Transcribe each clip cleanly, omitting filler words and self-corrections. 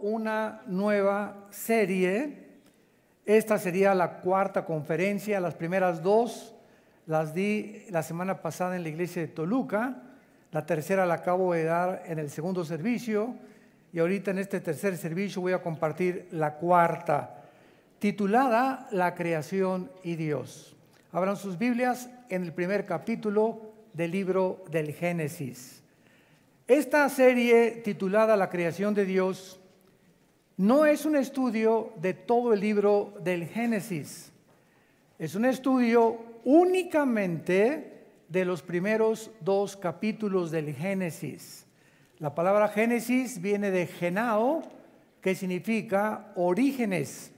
una nueva serie. Esta sería la cuarta conferencia. Las primeras dos las di la semana pasada en la iglesia de Toluca. La tercera la acabo de dar en el segundo servicio. Y ahorita en este tercer servicio voy a compartir la cuarta, titulada La creación y Dios. Abran sus Biblias en el primer capítulo del libro del Génesis. Esta serie titulada La creación de Dios no es un estudio de todo el libro del Génesis. Es un estudio únicamente de los primeros dos capítulos del Génesis. La palabra Génesis viene de genao, que significa orígenes,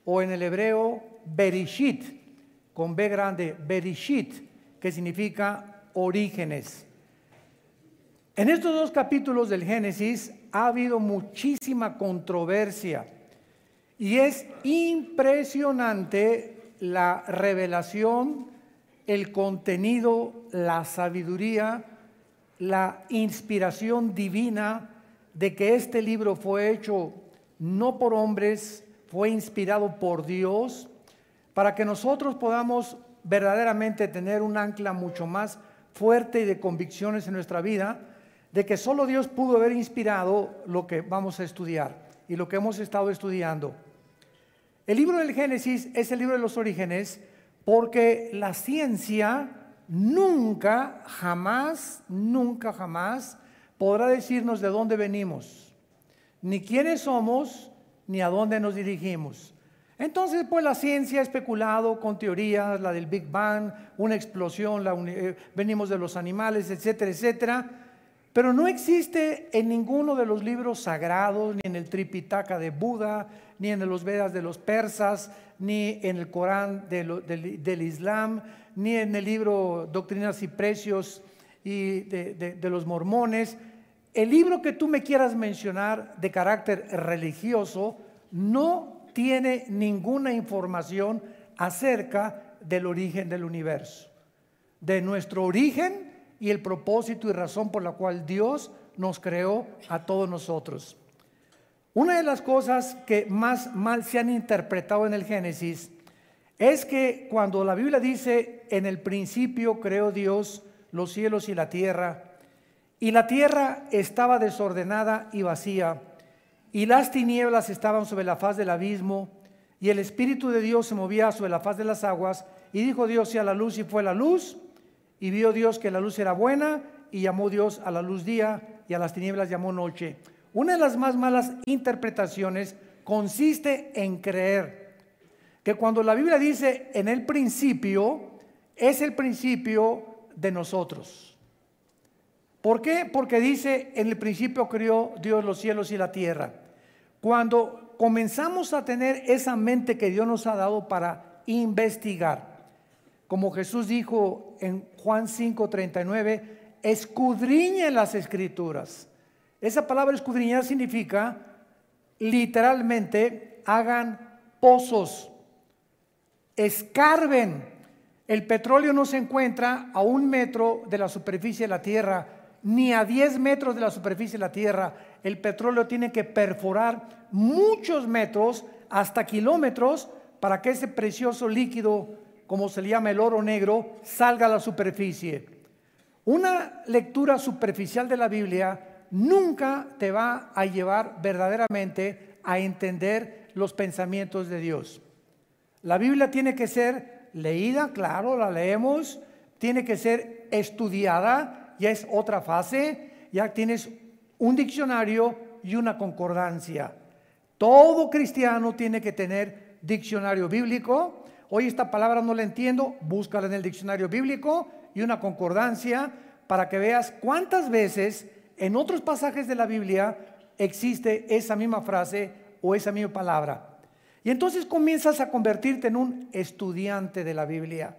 o en el hebreo berishit, con B grande, berishit, que significa orígenes. En estos dos capítulos del Génesis ha habido muchísima controversia y es impresionante la revelación, el contenido, la sabiduría, la inspiración divina de que este libro fue hecho no por hombres, fue inspirado por Dios, para que nosotros podamos verdaderamente tener un ancla mucho más fuerte y de convicciones en nuestra vida, de que solo Dios pudo haber inspirado lo que vamos a estudiar y lo que hemos estado estudiando. El libro del Génesis es el libro de los orígenes porque la ciencia nunca, jamás podrá decirnos de dónde venimos, ni quiénes somos, ni a dónde nos dirigimos. Entonces, pues la ciencia ha especulado con teorías, la del Big Bang, una explosión, venimos de los animales, etcétera, etcétera. Pero no existe en ninguno de los libros sagrados, ni en el Tripitaka de Buda, ni en los Vedas de los persas, ni en el Corán del Islam, ni en el libro Doctrinas y Precios de los mormones. El libro que tú me quieras mencionar de carácter religioso no tiene ninguna información acerca del origen del universo, de nuestro origen y el propósito y razón por la cual Dios nos creó a todos nosotros. Una de las cosas que más mal se han interpretado en el Génesis es que cuando la Biblia dice en el principio creó Dios los cielos y la tierra estaba desordenada y vacía, y las tinieblas estaban sobre la faz del abismo, y el Espíritu de Dios se movía sobre la faz de las aguas, y dijo Dios sea la luz, y fue la luz, y vio Dios que la luz era buena, y llamó Dios a la luz día, y a las tinieblas llamó noche. Una de las más malas interpretaciones consiste en creer que cuando la Biblia dice en el principio, es el principio de nosotros. ¿Por qué? Porque dice en el principio creó Dios los cielos y la tierra. Cuando comenzamos a tener esa mente que Dios nos ha dado para investigar, como Jesús dijo en Juan 5:39, escudriñen las escrituras. Esa palabra escudriñar significa literalmente hagan pozos, escarben. El petróleo no se encuentra a 1 metro de la superficie de la tierra, ni a 10 metros de la superficie de la tierra. El petróleo tiene que perforar muchos metros, hasta kilómetros, para que ese precioso líquido, como se le llama el oro negro, salga a la superficie. Una lectura superficial de la Biblia nunca te va a llevar verdaderamente a entender los pensamientos de Dios. La Biblia tiene que ser leída, claro, la leemos, tiene que ser estudiada, ya es otra fase, ya tienes un diccionario y una concordancia. Todo cristiano tiene que tener diccionario bíblico. Hoy esta palabra no la entiendo, búscala en el diccionario bíblico y una concordancia para que veas cuántas veces en otros pasajes de la Biblia existe esa misma frase o esa misma palabra. Y entonces comienzas a convertirte en un estudiante de la Biblia,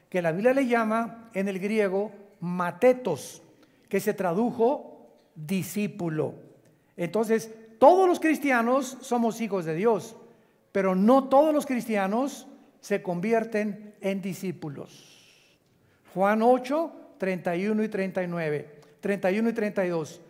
que la Biblia le llama en el griego matetos, que se tradujo discípulo. Entonces, todos los cristianos somos hijos de Dios, pero no todos los cristianos se convierten en discípulos. Juan 8, 31 y 39, 31 y 32.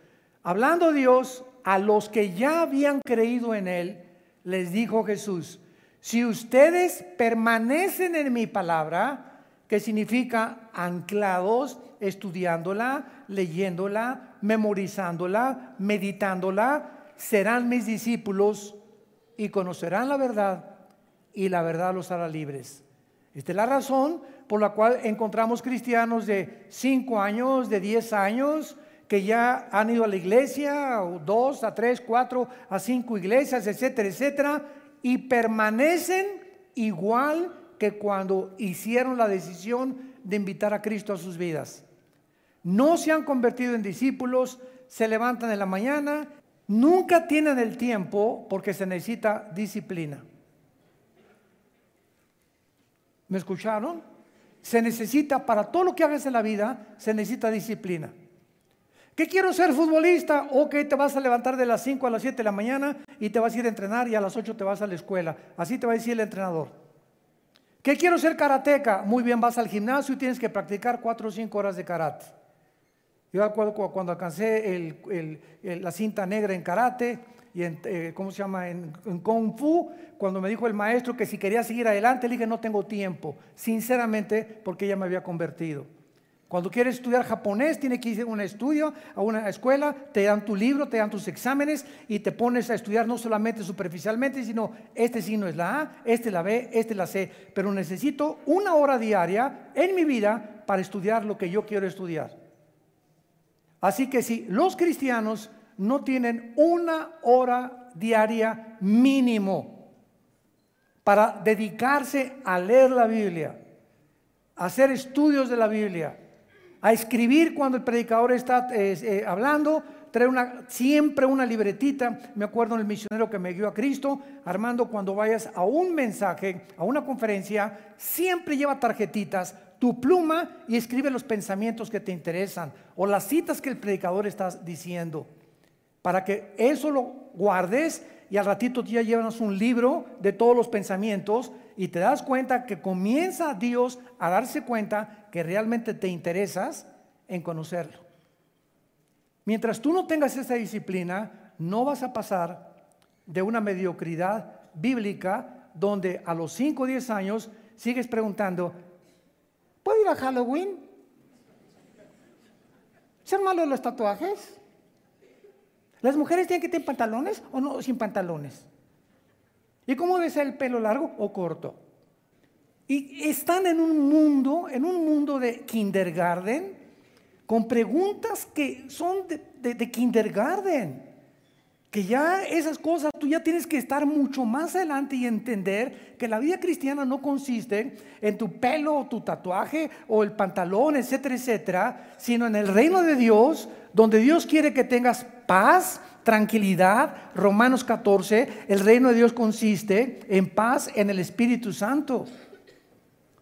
Hablando Dios a los que ya habían creído en Él, les dijo Jesús: si ustedes permanecen en mi palabra, que significa anclados, estudiándola, leyéndola, memorizándola, meditándola, serán mis discípulos y conocerán la verdad, y la verdad los hará libres. Esta es la razón por la cual encontramos cristianos de 5 años, de 10 años, que ya han ido a la iglesia, o 2, a 3, 4, a 5 iglesias, etcétera, etcétera, y permanecen igual que cuando hicieron la decisión de invitar a Cristo a sus vidas. No se han convertido en discípulos, se levantan en la mañana, nunca tienen el tiempo porque se necesita disciplina. ¿Me escucharon? Se necesita, para todo lo que hagas en la vida, se necesita disciplina. ¿Qué quiero ser futbolista? Ok, te vas a levantar de las 5 a las 7 de la mañana y te vas a ir a entrenar, y a las 8 te vas a la escuela. Así te va a decir el entrenador. ¿Qué quiero ser karateca? Muy bien, vas al gimnasio y tienes que practicar 4 o 5 horas de karate. Yo recuerdo cuando alcancé la cinta negra en karate y en, ¿cómo se llama? En Kung Fu, cuando me dijo el maestro que si quería seguir adelante, le dije no tengo tiempo, sinceramente, porque ya me había convertido. Cuando quieres estudiar japonés, tienes que ir a un estudio, a una escuela, te dan tu libro, te dan tus exámenes y te pones a estudiar no solamente superficialmente, sino este signo es la A, este la B, este la C, pero necesito 1 hora diaria en mi vida para estudiar lo que yo quiero estudiar. Así que si los cristianos no tienen 1 hora diaria mínimo para dedicarse a leer la Biblia, a hacer estudios de la Biblia, a escribir cuando el predicador está hablando, traer siempre una libretita. Me acuerdo en el misionero que me guió a Cristo: Armando, cuando vayas a un mensaje, a una conferencia, siempre lleva tarjetitas, tu pluma, y escribe los pensamientos que te interesan o las citas que el predicador está diciendo, para que eso lo guardes y al ratito ya llevas un libro de todos los pensamientos y te das cuenta que comienza Dios a darse cuenta que realmente te interesas en conocerlo. Mientras tú no tengas esa disciplina, no vas a pasar de una mediocridad bíblica donde a los 5 o 10 años sigues preguntando: ¿puedo ir a Halloween? ¿Ser malo los tatuajes? ¿Las mujeres tienen que tener pantalones o no sin pantalones? ¿Y cómo debe ser el pelo, largo o corto? Y están en un mundo de kindergarten, con preguntas que son de kindergarten, que ya esas cosas tú ya tienes que estar mucho más adelante y entender que la vida cristiana no consiste en tu pelo o tu tatuaje o el pantalón, etcétera, etcétera, sino en el reino de Dios, donde Dios quiere que tengas paz, tranquilidad. Romanos 14, el reino de Dios consiste en paz en el Espíritu Santo.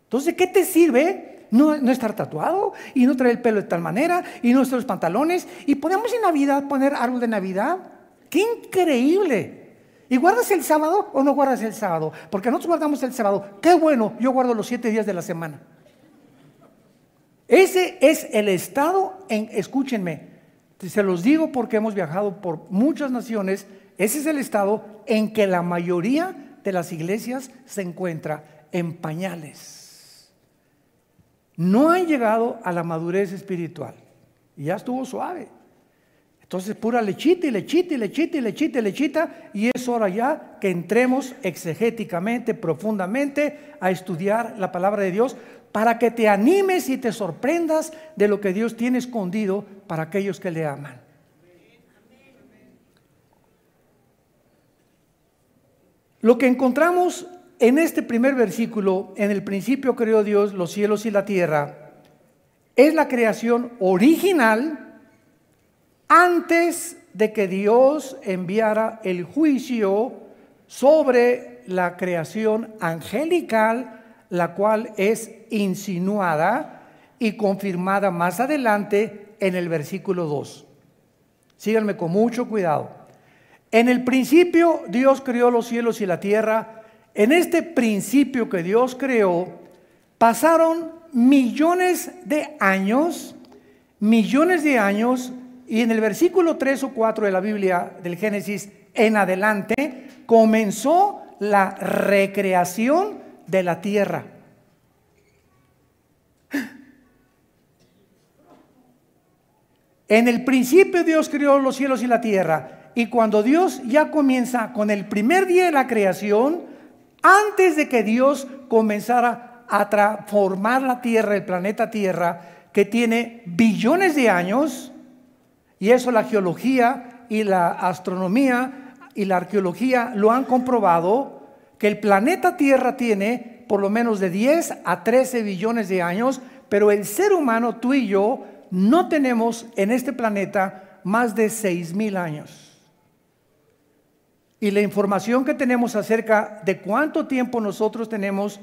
Entonces, ¿qué te sirve no estar tatuado y no traer el pelo de tal manera y no usar los pantalones? Y podemos en Navidad poner árbol de Navidad. ¡Qué increíble! ¿Y guardas el sábado o no guardas el sábado? Porque nosotros guardamos el sábado. ¡Qué bueno! Yo guardo los 7 días de la semana. Ese es el estado escúchenme, se los digo porque hemos viajado por muchas naciones. Ese es el estado en que la mayoría de las iglesias se encuentra, en pañales. No han llegado a la madurez espiritual y ya estuvo suave. Entonces pura lechita y lechita y lechita y lechita y lechita, y es hora ya que entremos exegéticamente, profundamente a estudiar la palabra de Dios, para que te animes y te sorprendas de lo que Dios tiene escondido para aquellos que le aman. Lo que encontramos en este primer versículo: en el principio creó Dios los cielos y la tierra, es la creación original antes de que Dios enviara el juicio sobre la creación angelical, la cual es insinuada y confirmada más adelante en el versículo 2. Síganme con mucho cuidado. En el principio Dios creó los cielos y la tierra. En este principio que Dios creó, pasaron millones de años, Y en el versículo 3 o 4 de la Biblia del Génesis en adelante comenzó la recreación de la tierra. En el principio Dios creó los cielos y la tierra. Y cuando Dios ya comienza con el primer día de la creación, antes de que Dios comenzara a transformar la tierra, el planeta Tierra, que tiene billones de años, y eso la geología y la astronomía y la arqueología lo han comprobado, que el planeta Tierra tiene por lo menos de 10 a 13 billones de años, pero el ser humano, tú y yo, no tenemos en este planeta más de 6,000 años. Y la información que tenemos acerca de cuánto tiempo nosotros tenemos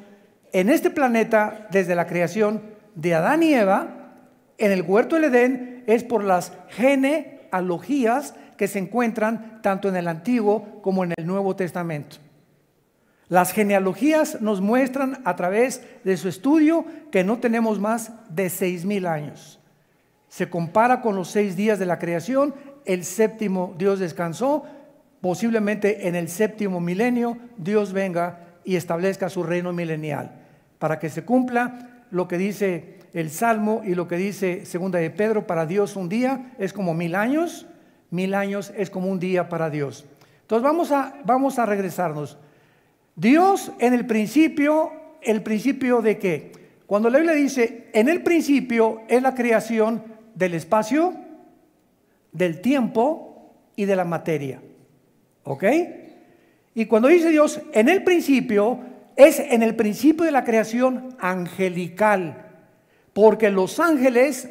en este planeta desde la creación de Adán y Eva en el huerto del Edén es por las genealogías que se encuentran tanto en el Antiguo como en el Nuevo Testamento. Las genealogías nos muestran a través de su estudio que no tenemos más de 6,000 años. Se compara con los 6 días de la creación, el séptimo Dios descansó, posiblemente en el séptimo milenio Dios venga y establezca su reino milenial, para que se cumpla lo que dice el Salmo y lo que dice segunda de Pedro: para Dios un día es como 1,000 años, 1,000 años es como un día para Dios. Entonces vamos a regresarnos. Dios en el principio de qué? Cuando la Biblia dice en el principio, es la creación del espacio, del tiempo y de la materia. ¿Ok? Y cuando dice Dios en el principio, es en el principio de la creación angelical. Porque los ángeles,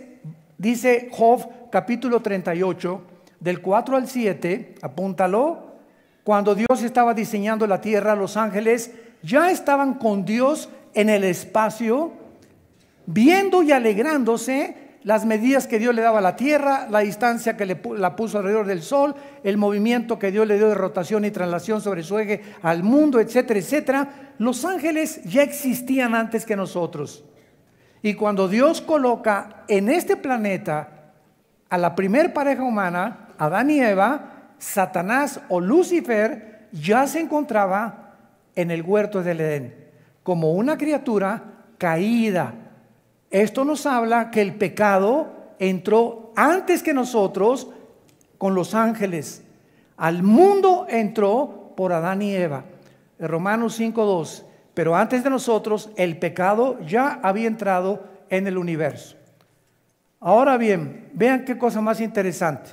dice Job capítulo 38, del 4 al 7, apúntalo, cuando Dios estaba diseñando la tierra, los ángeles ya estaban con Dios en el espacio, viendo y alegrándose las medidas que Dios le daba a la tierra, la distancia que la puso alrededor del sol, el movimiento que Dios le dio de rotación y traslación sobre su eje al mundo, etcétera, etcétera. Los ángeles ya existían antes que nosotros. Y cuando Dios coloca en este planeta a la primer pareja humana, Adán y Eva, Satanás o Lucifer ya se encontraba en el huerto del Edén como una criatura caída. Esto nos habla que el pecado entró antes que nosotros con los ángeles. Al mundo entró por Adán y Eva. Romanos 5:2. Pero antes de nosotros el pecado ya había entrado en el universo. Ahora bien, vean qué cosa más interesante.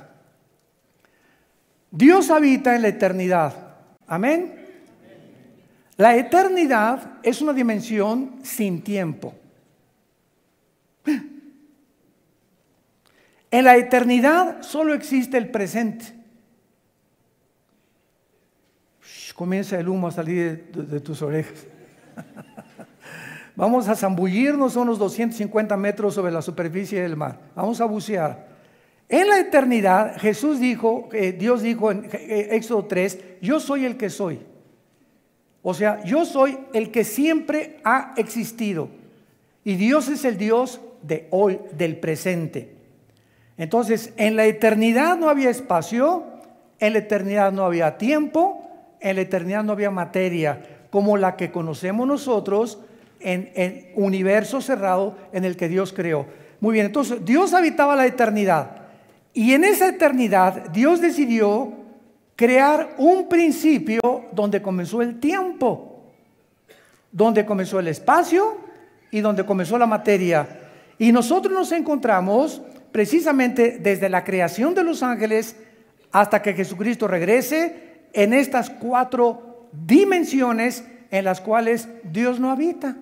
Dios habita en la eternidad. Amén. La eternidad es una dimensión sin tiempo. En la eternidad solo existe el presente. Comienza el humo a salir de tus orejas. Vamos a zambullirnos unos 250 metros sobre la superficie del mar. Vamos a bucear. En la eternidad, Dios dijo en Éxodo 3, yo soy el que soy. O sea, yo soy el que siempre ha existido. Y Dios es el Dios de hoy, del presente. Entonces, en la eternidad no había espacio, en la eternidad no había tiempo, en la eternidad no había materia, como la que conocemos nosotros en el universo cerrado en el que Dios creó. Muy bien, entonces Dios habitaba la eternidad. Y en esa eternidad Dios decidió crear un principio donde comenzó el tiempo, donde comenzó el espacio y donde comenzó la materia. Y nosotros nos encontramos precisamente desde la creación de los ángeles hasta que Jesucristo regrese en estas 4 dimensiones en las cuales Dios no habita.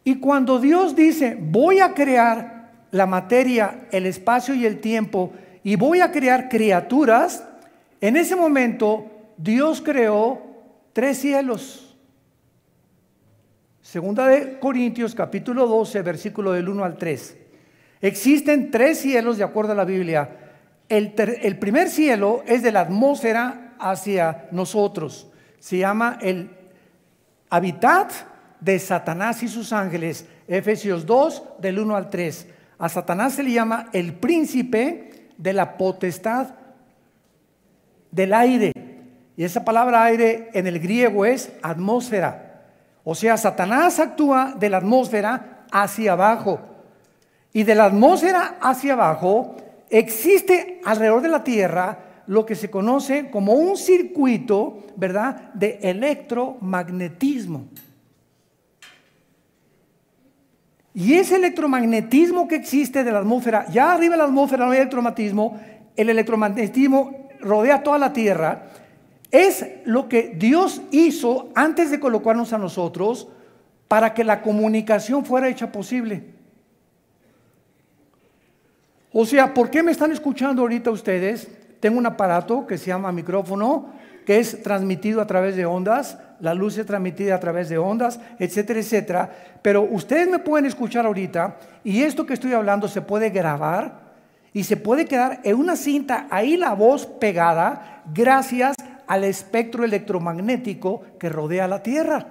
Y cuando Dios dice, voy a crear la materia, el espacio y el tiempo, y voy a crear criaturas, en ese momento Dios creó 3 cielos. Segunda de Corintios capítulo 12, versículo del 1 al 3. Existen 3 cielos de acuerdo a la Biblia. El primer cielo es de la atmósfera hacia nosotros. Se llama el hábitat de Satanás y sus ángeles. Efesios 2, del 1 al 3. A Satanás se le llama el príncipe de la potestad del aire. Y esa palabra aire en el griego es atmósfera. O sea, Satanás actúa de la atmósfera hacia abajo. Y de la atmósfera hacia abajo existe alrededor de la Tierra lo que se conoce como un circuito, ¿verdad?, de electromagnetismo. Y ese electromagnetismo que existe de la atmósfera, ya arriba de la atmósfera no hay electromagnetismo, el electromagnetismo rodea toda la Tierra, es lo que Dios hizo antes de colocarnos a nosotros para que la comunicación fuera hecha posible. O sea, ¿por qué me están escuchando ahorita ustedes? Tengo un aparato que se llama micrófono, que es transmitido a través de ondas, la luz es transmitida a través de ondas, etcétera, etcétera. Pero ustedes me pueden escuchar ahorita y esto que estoy hablando se puede grabar y se puede quedar en una cinta, ahí la voz pegada, gracias al espectro electromagnético que rodea la Tierra.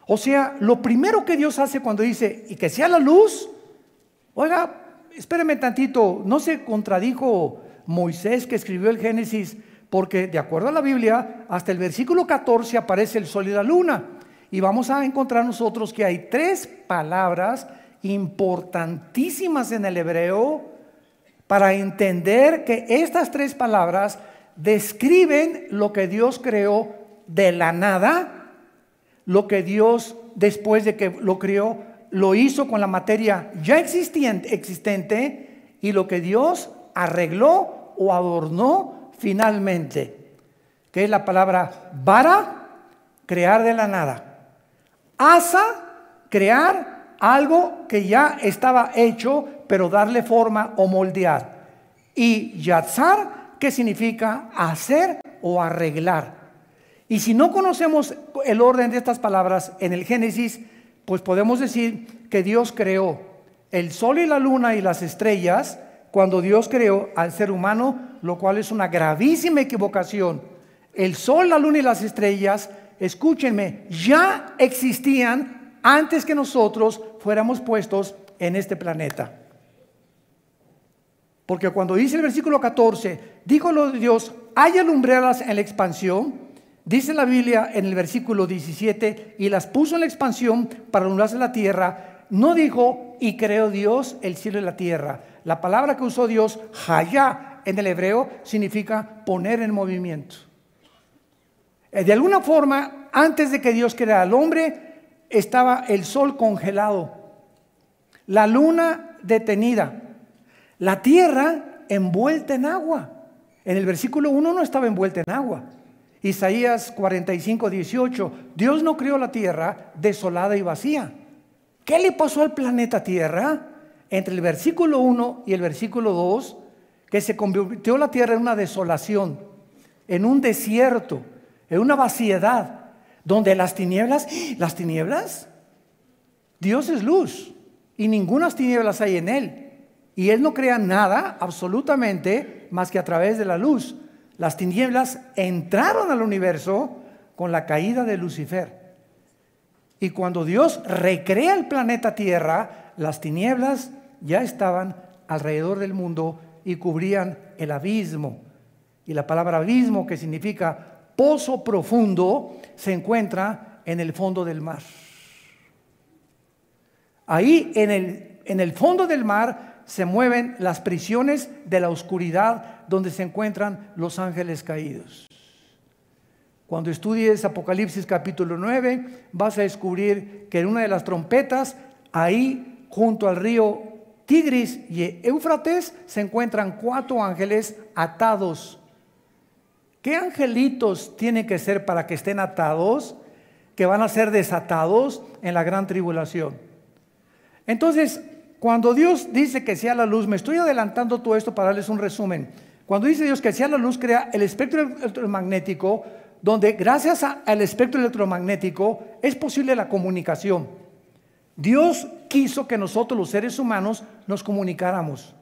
O sea, lo primero que Dios hace cuando dice, y que sea la luz, oiga, espéreme tantito, no se contradijo Moisés que escribió el Génesis, porque de acuerdo a la Biblia, hasta el versículo 14 aparece el sol y la luna. Y vamos a encontrar nosotros que hay 3 palabras importantísimas en el hebreo para entender que estas 3 palabras describen lo que Dios creó de la nada, lo que Dios después de que lo creó, lo hizo con la materia ya existente y lo que Dios arregló o adornó finalmente, que es la palabra bara, crear de la nada, asa, crear algo que ya estaba hecho, pero darle forma o moldear, y yatzar, que significa hacer o arreglar. Y si no conocemos el orden de estas palabras en el Génesis, pues podemos decir que Dios creó el sol y la luna y las estrellas cuando Dios creó al ser humano, lo cual es una gravísima equivocación. El sol, la luna y las estrellas, escúchenme, ya existían antes que nosotros fuéramos puestos en este planeta. Porque cuando dice el versículo 14, dijo Dios, haya lumbreras en la expansión, dice la Biblia en el versículo 17, y las puso en la expansión para alumbrarse la tierra, no dijo, y creó Dios el cielo y la tierra. La palabra que usó Dios, hayá, en el hebreo, significa poner en movimiento. De alguna forma, antes de que Dios creara al hombre, estaba el sol congelado, la luna detenida, la tierra envuelta en agua. En el versículo 1 no estaba envuelta en agua. Isaías 45, 18, Dios no creó la tierra desolada y vacía. ¿Qué le pasó al planeta Tierra? Entre el versículo 1 y el versículo 2, que se convirtió la tierra en una desolación, en un desierto, en una vaciedad, donde las tinieblas, Dios es luz y ninguna tinieblas hay en Él. Y Él no crea nada absolutamente más que a través de la luz. Las tinieblas entraron al universo con la caída de Lucifer. Y cuando Dios recrea el planeta Tierra, las tinieblas ya estaban alrededor del mundo y cubrían el abismo. Y la palabra abismo, que significa pozo profundo, se encuentra en el fondo del mar. Ahí en el fondo del mar se mueven las prisiones de la oscuridad donde se encuentran los ángeles caídos. Cuando estudies Apocalipsis capítulo 9, vas a descubrir que en una de las trompetas, ahí junto al río Tigris y Éufrates, se encuentran 4 ángeles atados. ¿Qué angelitos tienen que ser para que estén atados? Que van a ser desatados en la gran tribulación. Entonces, cuando Dios dice que sea la luz, me estoy adelantando todo esto para darles un resumen. Cuando dice Dios que sea la luz, crea el espectro electromagnético, donde gracias al espectro electromagnético es posible la comunicación. Dios quiso que nosotros los seres humanos nos comunicáramos.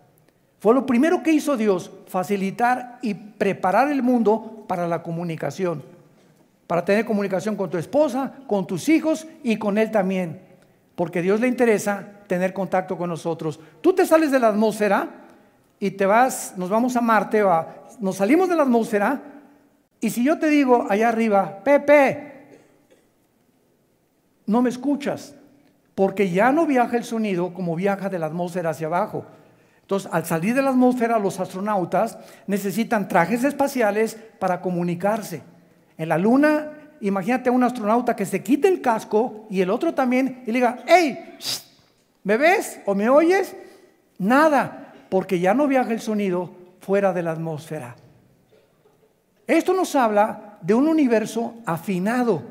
Fue lo primero que hizo Dios, facilitar y preparar el mundo para la comunicación. Para tener comunicación con tu esposa, con tus hijos y con Él también. Porque a Dios le interesa tener contacto con nosotros. Tú te sales de la atmósfera y te vas, nos vamos a Marte, nos salimos de la atmósfera, y si yo te digo allá arriba, Pepe, no me escuchas, porque ya no viaja el sonido como viaja de la atmósfera hacia abajo. Entonces, al salir de la atmósfera, los astronautas necesitan trajes espaciales para comunicarse. En la Luna, imagínate a un astronauta que se quite el casco y el otro también y le diga, hey, ¿me ves o me oyes? Nada, porque ya no viaja el sonido fuera de la atmósfera. Esto nos habla de un universo afinado,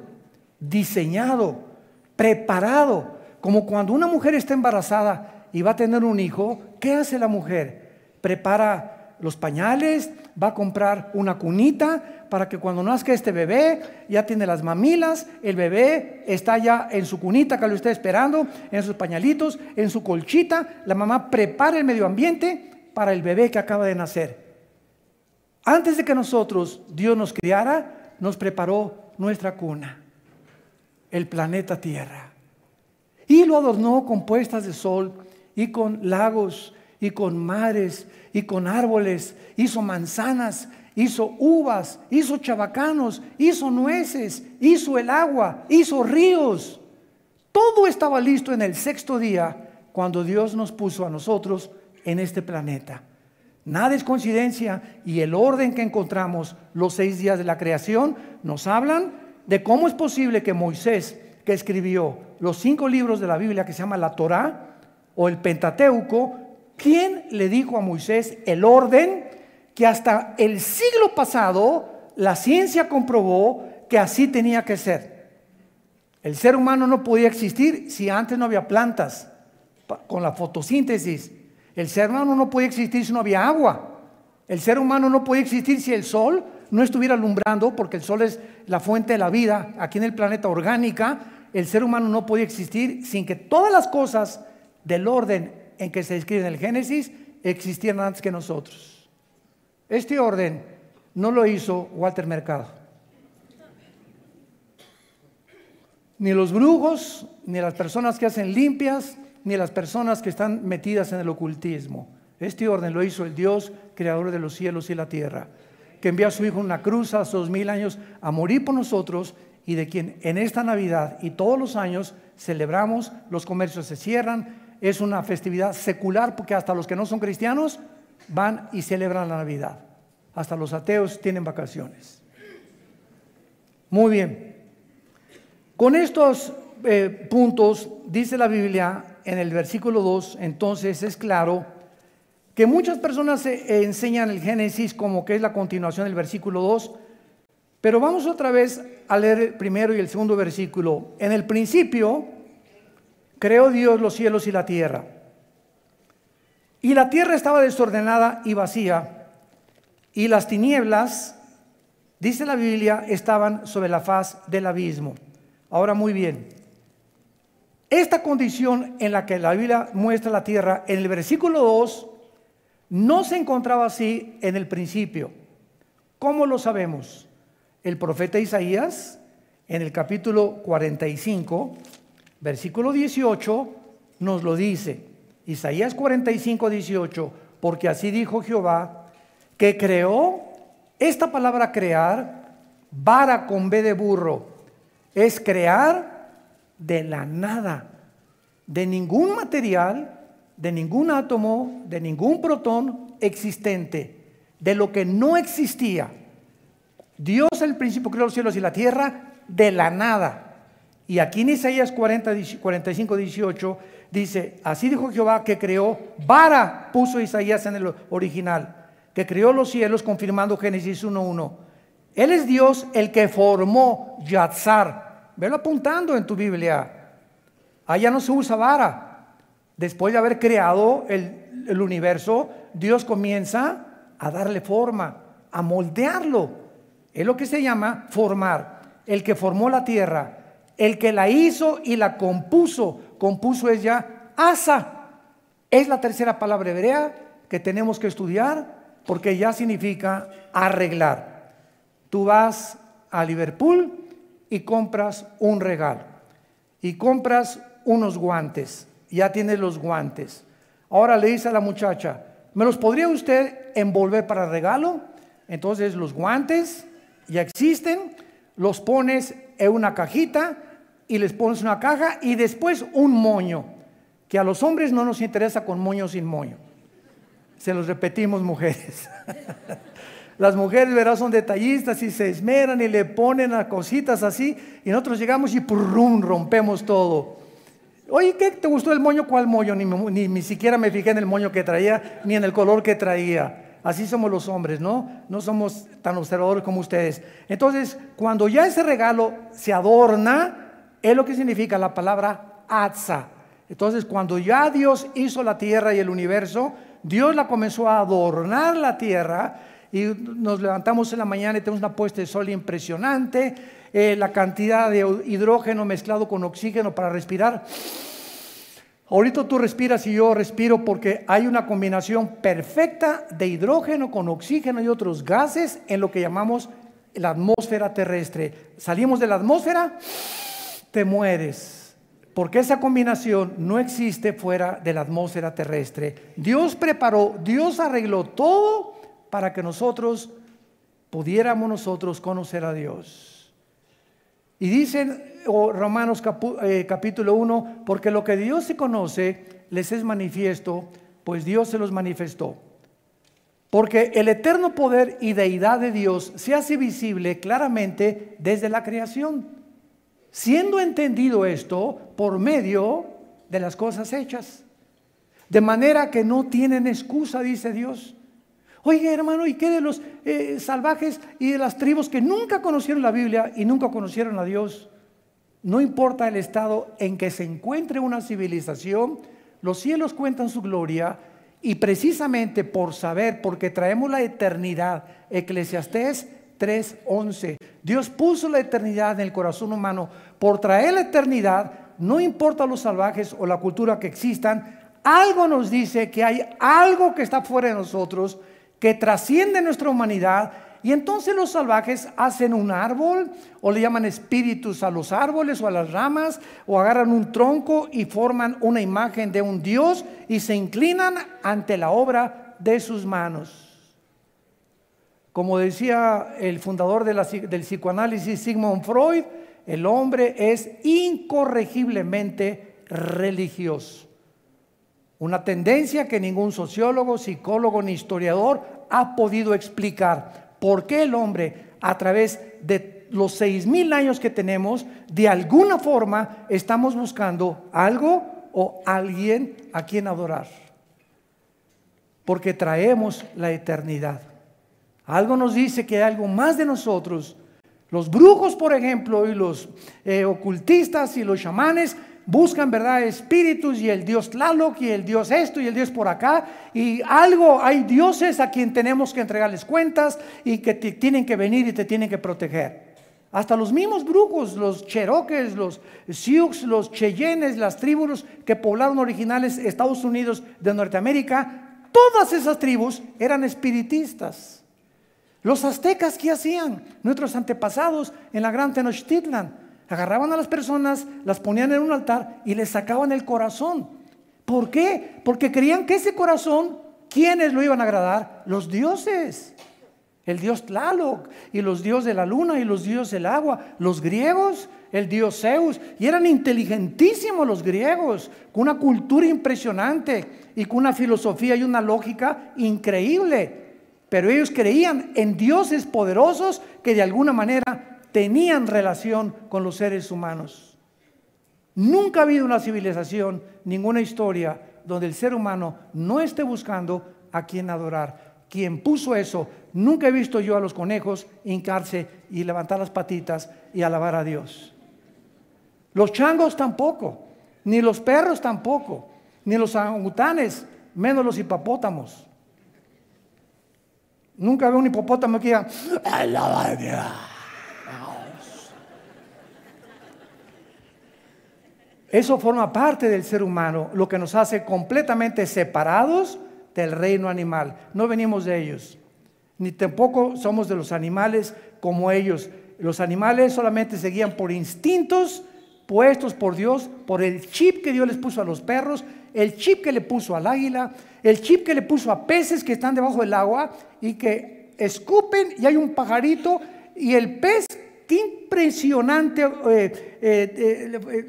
diseñado, preparado, como cuando una mujer está embarazada y va a tener un hijo. ¿Qué hace la mujer? Prepara los pañales, va a comprar una cunita para que cuando nazca este bebé ya tiene las mamilas, el bebé está ya en su cunita que lo está esperando, en sus pañalitos, en su colchita. La mamá prepara el medio ambiente para el bebé que acaba de nacer. Antes de que nosotros, Dios nos criara, nos preparó nuestra cuna, el planeta Tierra, y lo adornó con puestas de sol y con lagos y con mares y con árboles. Hizo manzanas, hizo uvas, hizo chabacanos, hizo nueces, hizo el agua, hizo ríos. Todo estaba listo en el sexto día cuando Dios nos puso a nosotros en este planeta. Nada es coincidencia, y el orden que encontramos los 6 días de la creación nos hablan de cómo es posible que Moisés, que escribió los 5 libros de la Biblia que se llama la Torá o el Pentateuco, ¿quién le dijo a Moisés el orden que hasta el siglo pasado la ciencia comprobó que así tenía que ser? El ser humano no podía existir si antes no había plantas con la fotosíntesis. El ser humano no podía existir si no había agua. El ser humano no podía existir si el sol no estuviera alumbrando, porque el sol es la fuente de la vida aquí en el planeta orgánica. El ser humano no podía existir sin que todas las cosas del orden en que se describe en el Génesis existieran antes que nosotros. Este orden no lo hizo Walter Mercado, ni los brujos, ni las personas que hacen limpias, ni las personas que están metidas en el ocultismo. Este orden lo hizo el Dios creador de los cielos y la tierra, que envió a su Hijo en una cruz hace 2000 años a morir por nosotros, y de quien en esta Navidad y todos los años celebramos. Los comercios se cierran, es una festividad secular, porque hasta los que no son cristianos van y celebran la Navidad. Hasta los ateos tienen vacaciones. Muy bien. Con estos puntos, dice la Biblia en el versículo 2, entonces es claro que muchas personas enseñan el Génesis como que es la continuación del versículo 2, pero vamos otra vez a leer el primero y el segundo versículo. En el principio creó Dios los cielos y la tierra, y la tierra estaba desordenada y vacía, y las tinieblas, dice la Biblia, estaban sobre la faz del abismo. Ahora, muy bien, esta condición en la que la Biblia muestra la tierra en el versículo 2 no se encontraba así en el principio. ¿Cómo lo sabemos? El profeta Isaías, en el capítulo 45, versículo 18, nos lo dice. Isaías 45, 18, porque así dijo Jehová, que creó, esta palabra crear, vara con B de burro, es crear de la nada, de ningún material, de ningún átomo, de ningún protón existente, de lo que no existía. Dios al principio creó los cielos y la tierra de la nada. Y aquí en Isaías 45, 18 dice, así dijo Jehová, que creó, vara puso Isaías en el original, que creó los cielos, confirmando Génesis 1:1. Él es Dios el que formó Yatzar. Velo apuntando en tu Biblia. Allá no se usa vara. Después de haber creado el universo, Dios comienza a darle forma, a moldearlo. Es lo que se llama formar. El que formó la tierra, el que la hizo y la compuso. Compuso es ya asa. Es la tercera palabra hebrea que tenemos que estudiar, porque ya significa arreglar. Tú vas a Liverpool y compras un regalo, y compras unos guantes, ya tiene los guantes. Ahora le dice a la muchacha, ¿me los podría usted envolver para regalo? Entonces los guantes ya existen, los pones en una cajita y les pones una caja y después un moño, que a los hombres no nos interesa con moño sin moño. Se los repetimos, mujeres. Las mujeres, verás, son detallistas y se esmeran y le ponen a cositas así, y nosotros llegamos y ¡purrum! Rompemos todo. Oye, ¿qué te gustó el moño? ¿Cuál moño? Ni siquiera me fijé en el moño que traía, ni en el color que traía. Así somos los hombres, ¿no? No somos tan observadores como ustedes. Entonces, cuando ya ese regalo se adorna, es lo que significa la palabra atza. Entonces, cuando ya Dios hizo la tierra y el universo, Dios la comenzó a adornar la tierra, y nos levantamos en la mañana y tenemos una puesta de sol impresionante, la cantidad de hidrógeno mezclado con oxígeno para respirar. Ahorita tú respiras y yo respiro porque hay una combinación perfecta de hidrógeno con oxígeno y otros gases en lo que llamamos la atmósfera terrestre. Salimos de la atmósfera, te mueres, porque esa combinación no existe fuera de la atmósfera terrestre. Dios preparó, Dios arregló todo para que nosotros pudiéramos conocer a Dios. Y dicen Romanos capítulo 1, porque lo que Dios se conoce les es manifiesto, pues Dios se los manifestó. Porque el eterno poder y deidad de Dios se hace visible claramente desde la creación, siendo entendido esto por medio de las cosas hechas, de manera que no tienen excusa, dice Dios. Oye, hermano, ¿y qué de los salvajes y de las tribus que nunca conocieron la Biblia y nunca conocieron a Dios? No importa el estado en que se encuentre una civilización, los cielos cuentan su gloria, y precisamente por saber, porque traemos la eternidad, Eclesiastés 3:11, Dios puso la eternidad en el corazón humano. Por traer la eternidad, no importa los salvajes o la cultura que existan, algo nos dice que hay algo que está fuera de nosotros, que trasciende nuestra humanidad. Y entonces los salvajes hacen un árbol, o le llaman espíritus a los árboles o a las ramas, o agarran un tronco y forman una imagen de un Dios y se inclinan ante la obra de sus manos. Como decía el fundador del psicoanálisis, Sigmund Freud, el hombre es incorregiblemente religioso. Una tendencia que ningún sociólogo, psicólogo ni historiador ha podido explicar. ¿Por qué el hombre, a través de los 6,000 años que tenemos, de alguna forma estamos buscando algo o alguien a quien adorar? Porque traemos la eternidad. Algo nos dice que hay algo más de nosotros. Los brujos, por ejemplo, y los ocultistas y los chamanes buscan, ¿verdad?, espíritus, y el dios Tlaloc y el dios esto y el dios por acá, y algo, hay dioses a quien tenemos que entregarles cuentas y que te tienen que venir y te tienen que proteger. Hasta los mismos brujos, los cherokees, los sioux, los cheyennes, las tribus que poblaron originales Estados Unidos de Norteamérica, todas esas tribus eran espiritistas. Los aztecas, ¿qué hacían? Nuestros antepasados en la Gran Tenochtitlan agarraban a las personas, las ponían en un altar y les sacaban el corazón. ¿Por qué? Porque creían que ese corazón, ¿quiénes lo iban a agradar? Los dioses. El dios Tlaloc y los dioses de la luna y los dioses del agua. Los griegos, el dios Zeus. Y eran inteligentísimos los griegos, con una cultura impresionante y con una filosofía y una lógica increíble. Pero ellos creían en dioses poderosos que de alguna manera tenían relación con los seres humanos. Nunca ha habido una civilización, ninguna historia, donde el ser humano no esté buscando a quien adorar. Quien puso eso, nunca he visto yo a los conejos hincarse y levantar las patitas y alabar a Dios. Los changos tampoco, ni los perros tampoco, ni los orangutanes, menos los hipopótamos. Nunca veo un hipopótamo que diga, alaba a Dios. Eso forma parte del ser humano, lo que nos hace completamente separados del reino animal. No venimos de ellos, ni tampoco somos de los animales como ellos. Los animales solamente se guían por instintos puestos por Dios, por el chip que Dios les puso a los perros, el chip que le puso al águila, el chip que le puso a peces que están debajo del agua y que escupen y hay un pajarito y el pez, qué impresionante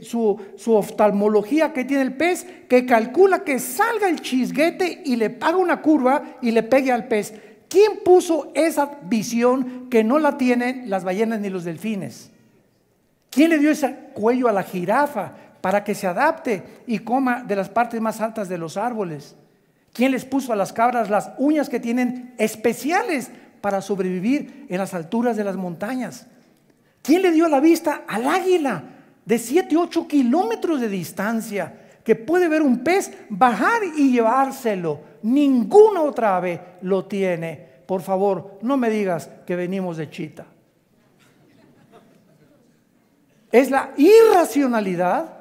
su oftalmología que tiene el pez, que calcula que salga el chisguete y le haga una curva y le pegue al pez. ¿Quién puso esa visión que no la tienen las ballenas ni los delfines? ¿Quién le dio ese cuello a la jirafa para que se adapte y coma de las partes más altas de los árboles? ¿Quién les puso a las cabras las uñas que tienen especiales para sobrevivir en las alturas de las montañas? ¿Quién le dio la vista al águila de 7, 8 kilómetros de distancia, que puede ver un pez bajar y llevárselo? Ninguna otra ave lo tiene. Por favor, no me digas que venimos de chita. Es la irracionalidad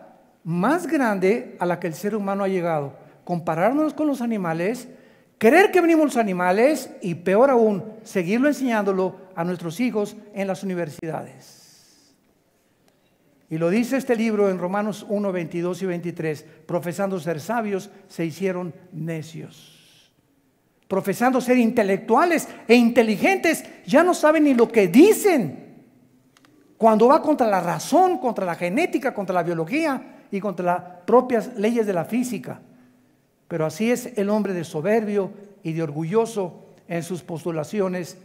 más grande a la que el ser humano ha llegado. Compararnos con los animales, creer que venimos los animales y peor aún, seguirlo enseñándolo a nuestros hijos en las universidades. Y lo dice este libro en Romanos 1, 22 y 23. Profesando ser sabios, se hicieron necios. Profesando ser intelectuales e inteligentes, ya no saben ni lo que dicen. Cuando va contra la razón, contra la genética, contra la biología y contra las propias leyes de la física. Pero así es el hombre de soberbio y de orgulloso en sus postulaciones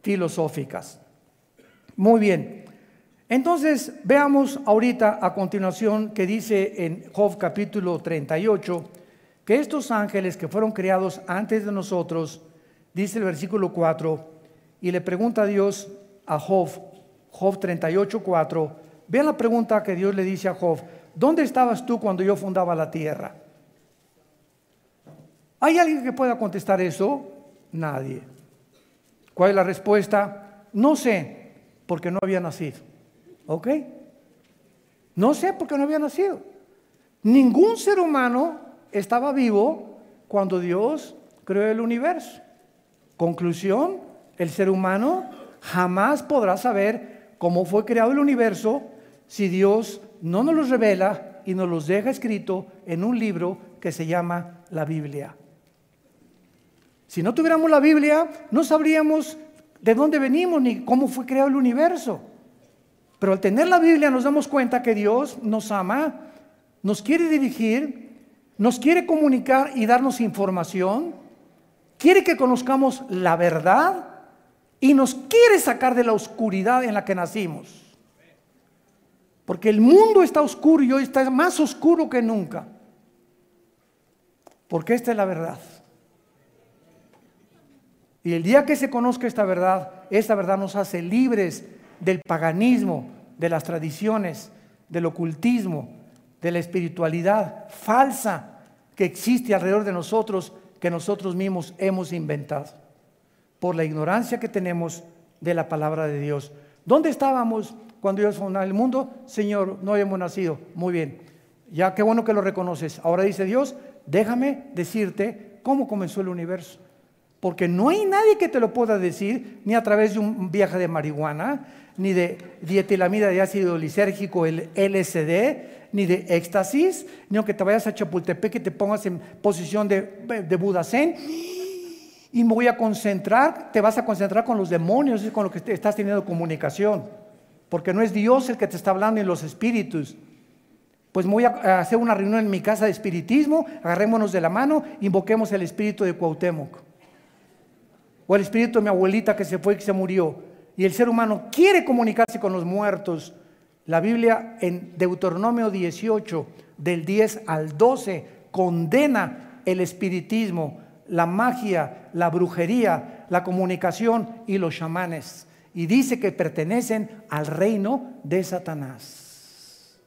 filosóficas. Muy bien. Entonces veamos ahorita a continuación que dice en Job capítulo 38 que estos ángeles que fueron creados antes de nosotros, dice el versículo 4, y le pregunta a Dios a Job 38, 4, vean la pregunta que Dios le dice a Job: ¿dónde estabas tú cuando yo fundaba la tierra? ¿Hay alguien que pueda contestar eso? Nadie. ¿Cuál es la respuesta? No sé, porque no había nacido. ¿Ok? No sé porque no había nacido. Ningún ser humano estaba vivo cuando Dios creó el universo. Conclusión: el ser humano jamás podrá saber cómo fue creado el universo si Dios no nos lo revela y nos los deja escrito en un libro que se llama la Biblia. Si no tuviéramos la Biblia, no sabríamos de dónde venimos ni cómo fue creado el universo. Pero al tener la Biblia nos damos cuenta que Dios nos ama, nos quiere dirigir, nos quiere comunicar y darnos información, quiere que conozcamos la verdad y nos quiere sacar de la oscuridad en la que nacimos. Porque el mundo está oscuro y hoy está más oscuro que nunca. Porque esta es la verdad. Y el día que se conozca esta verdad nos hace libres del paganismo, de las tradiciones, del ocultismo, de la espiritualidad falsa que existe alrededor de nosotros, que nosotros mismos hemos inventado, por la ignorancia que tenemos de la palabra de Dios. ¿Dónde estábamos cuando Dios fundó el mundo? Señor, no habíamos nacido. Muy bien, ya qué bueno que lo reconoces. Ahora dice Dios, déjame decirte cómo comenzó el universo. Porque no hay nadie que te lo pueda decir, ni a través de un viaje de marihuana, ni de dietilamida de ácido lisérgico, el LSD, ni de éxtasis, ni aunque te vayas a Chapultepec y te pongas en posición de Buda Zen y me voy a concentrar, te vas a concentrar con los demonios, es con lo que estás teniendo comunicación, porque no es Dios el que te está hablando, ni los espíritus. Pues me voy a hacer una reunión en mi casa de espiritismo, agarrémonos de la mano, invoquemos el espíritu de Cuauhtémoc, o el espíritu de mi abuelita que se fue y que se murió. Y el ser humano quiere comunicarse con los muertos. La Biblia en Deuteronomio 18, del 10 al 12, condena el espiritismo, la magia, la brujería, la comunicación y los chamanes. Y dice que pertenecen al reino de Satanás.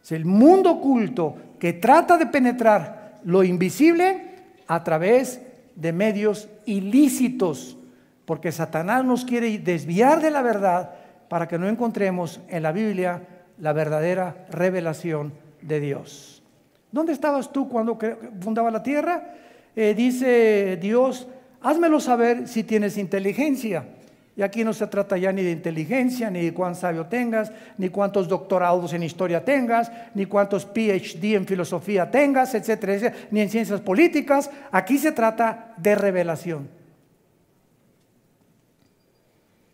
Es el mundo oculto que trata de penetrar lo invisible a través de medios ilícitos, porque Satanás nos quiere desviar de la verdad para que no encontremos en la Biblia la verdadera revelación de Dios. ¿Dónde estabas tú cuando fundaba la tierra? Dice Dios, házmelo saber si tienes inteligencia. Y aquí no se trata ya ni de inteligencia, ni de cuán sabio tengas, ni cuántos doctorados en historia tengas, ni cuántos PhD en filosofía tengas, etcétera, etcétera, ni en ciencias políticas. Aquí se trata de revelación.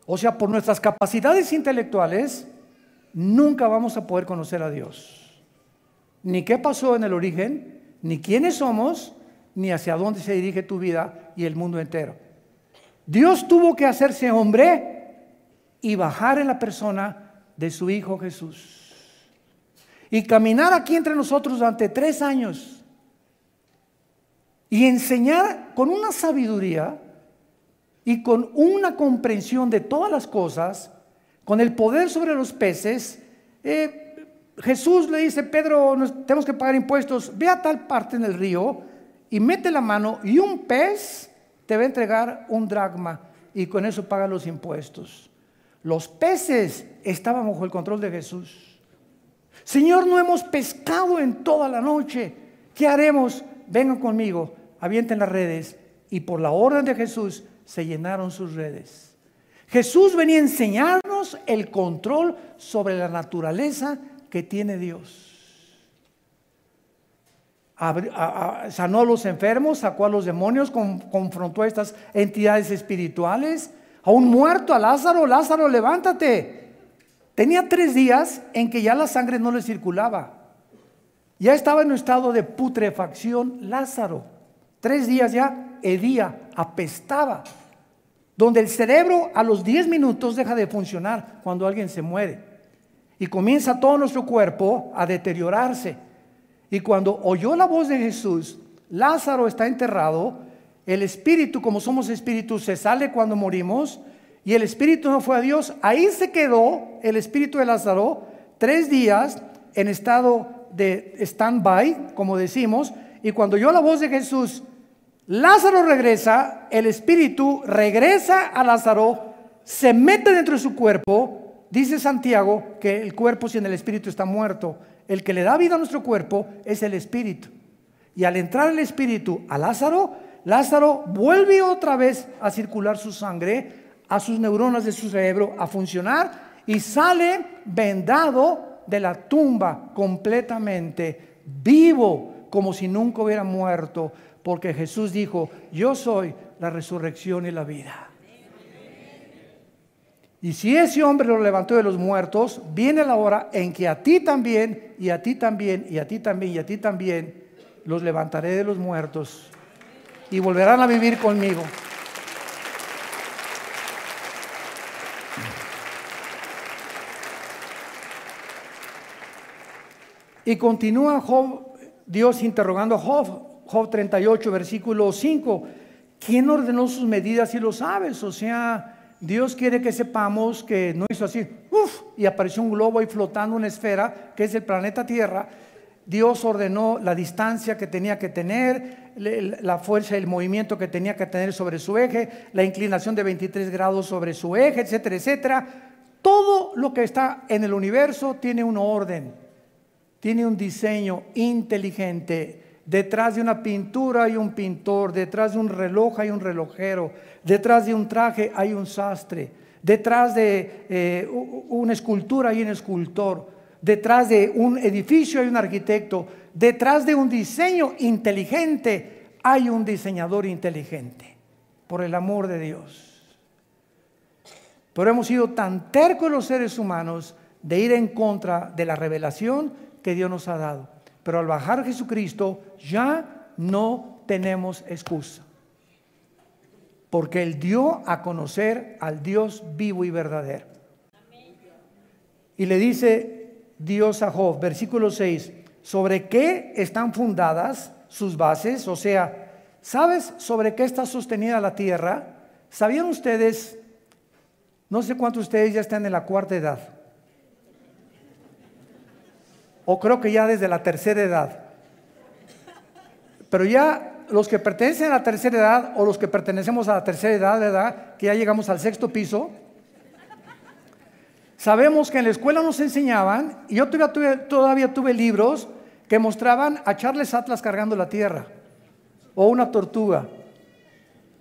O sea, por nuestras capacidades intelectuales, nunca vamos a poder conocer a Dios. Ni qué pasó en el origen, ni quiénes somos, ni hacia dónde se dirige tu vida y el mundo entero. Dios tuvo que hacerse hombre y bajar en la persona de su Hijo Jesús. Y caminar aquí entre nosotros durante 3 años. Y enseñar con una sabiduría y con una comprensión de todas las cosas, con el poder sobre los peces. Jesús le dice: Pedro, tenemos que pagar impuestos, ve a tal parte en el río y mete la mano y un pez te va a entregar un dracma y con eso paga los impuestos. Los peces estaban bajo el control de Jesús. Señor, no hemos pescado en toda la noche, ¿qué haremos? Vengan conmigo, avienten las redes. Y por la orden de Jesús se llenaron sus redes. Jesús venía a enseñarnos el control sobre la naturaleza que tiene Dios. Sanó a los enfermos, sacó a los demonios, confrontó a estas entidades espirituales. A un muerto, a Lázaro: Lázaro, levántate. Tenía 3 días en que ya la sangre no le circulaba. Ya estaba en un estado de putrefacción Lázaro. 3 días ya hedía, apestaba. Donde el cerebro a los 10 minutos deja de funcionar cuando alguien se muere. Y comienza todo nuestro cuerpo a deteriorarse. Y cuando oyó la voz de Jesús, Lázaro está enterrado, el espíritu, como somos espíritus, se sale cuando morimos, y el espíritu no fue a Dios. Ahí se quedó el espíritu de Lázaro 3 días en estado de stand-by, como decimos. Y cuando oyó la voz de Jesús, Lázaro regresa, el espíritu regresa a Lázaro, se mete dentro de su cuerpo. Dice Santiago que el cuerpo sin el espíritu está muerto. El que le da vida a nuestro cuerpo es el espíritu. Y al entrar el espíritu a Lázaro, Lázaro vuelve otra vez a circular su sangre, a sus neuronas de su cerebro, a funcionar, y sale vendado de la tumba completamente vivo, como si nunca hubiera muerto, porque Jesús dijo: yo soy la resurrección y la vida. Y si ese hombre lo levantó de los muertos, viene la hora en que a ti también, y a ti también, y a ti también, y a ti también, los levantaré de los muertos y volverán a vivir conmigo. Y continúa Dios interrogando a Job 38, versículo 5. ¿Quién ordenó sus medidas y lo sabes? O sea, Dios quiere que sepamos que no hizo así, y apareció un globo ahí flotando, una esfera, que es el planeta Tierra. Dios ordenó la distancia que tenía que tener, la fuerza y el movimiento que tenía que tener sobre su eje, la inclinación de 23 grados sobre su eje, etcétera, etcétera. Todo lo que está en el universo tiene un orden, tiene un diseño inteligente. Detrás de una pintura hay un pintor, detrás de un reloj hay un relojero, detrás de un traje hay un sastre, detrás de una escultura hay un escultor, detrás de un edificio hay un arquitecto, detrás de un diseño inteligente hay un diseñador inteligente, por el amor de Dios. Pero hemos sido tan tercos los seres humanos de ir en contra de la revelación que Dios nos ha dado. Pero al bajar Jesucristo ya no tenemos excusa, porque Él dio a conocer al Dios vivo y verdadero. Y le dice Dios a Job, versículo 6, ¿sobre qué están fundadas sus bases? O sea, ¿sabes sobre qué está sostenida la tierra? ¿Sabían ustedes? No sé cuántos de ustedes ya están en la 4ª edad, o creo que ya desde la 3ª edad. Pero ya los que pertenecen a la 3ª edad, o los que pertenecemos a la 3ª edad, ¿verdad?, que ya llegamos al 6º piso, sabemos que en la escuela nos enseñaban, y yo todavía tuve libros que mostraban a Charles Atlas cargando la tierra, o una tortuga.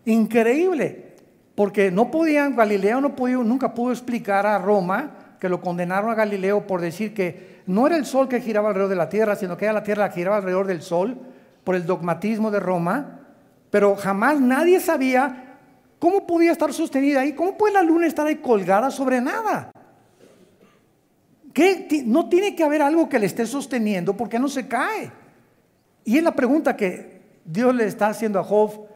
Increíble. porque no podían, Galileo nunca pudo explicar a Roma, que lo condenaron a Galileo por decir que no era el sol que giraba alrededor de la tierra, sino que era la tierra que giraba alrededor del sol, por el dogmatismo de Roma. Pero jamás nadie sabía cómo podía estar sostenida ahí, cómo puede la luna estar ahí colgada sobre nada. No tiene que haber algo que le esté sosteniendo, porque no se cae. Y es la pregunta que Dios le está haciendo a Job,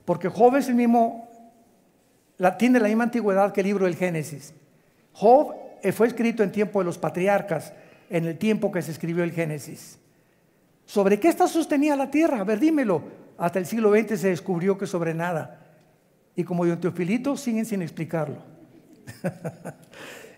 porque Job es el mismo, tiene la misma antigüedad que el libro del Génesis. Job fue escrito en tiempo de los patriarcas, en el tiempo que se escribió el Génesis. ¿Sobre qué está sostenida la tierra? A ver, dímelo. Hasta el siglo XX se descubrió que sobre nada. Y como Don Teofilito, siguen sin explicarlo.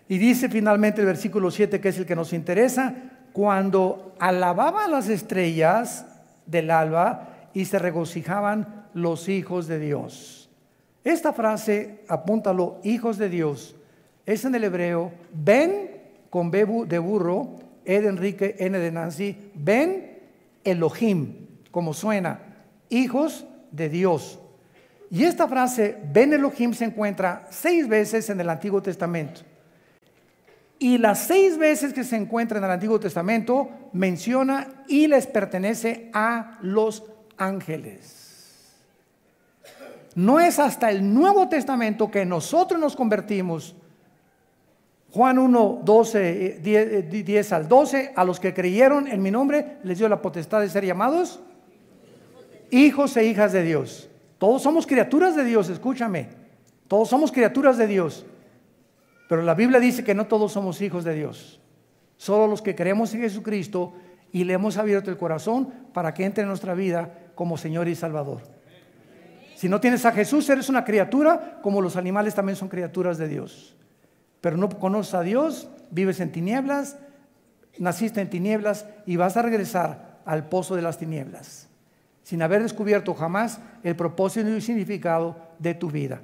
Y dice finalmente el versículo 7, que es el que nos interesa: cuando alababan las estrellas del alba y se regocijaban los hijos de Dios. Esta frase, apúntalo, hijos de Dios, es en el hebreo Ben, con B de burro, E de Enrique, N de Nancy, Ben Elohim, como suena, hijos de Dios. Y esta frase Ben Elohim se encuentra 6 veces en el Antiguo Testamento. Y las 6 veces que se encuentra en el Antiguo Testamento menciona y les pertenece a los ángeles. No es hasta el Nuevo Testamento que nosotros nos convertimos. Juan 1, 12, 10 al 12, a los que creyeron en mi nombre les dio la potestad de ser llamados hijos e hijas de Dios. Todos somos criaturas de Dios, escúchame. Todos somos criaturas de Dios. Pero la Biblia dice que no todos somos hijos de Dios. Solo los que creemos en Jesucristo y le hemos abierto el corazón para que entre en nuestra vida como Señor y Salvador. Si no tienes a Jesús, eres una criatura, como los animales también son criaturas de Dios. Pero no conoces a Dios, vives en tinieblas, naciste en tinieblas y vas a regresar al pozo de las tinieblas, sin haber descubierto jamás el propósito y el significado de tu vida.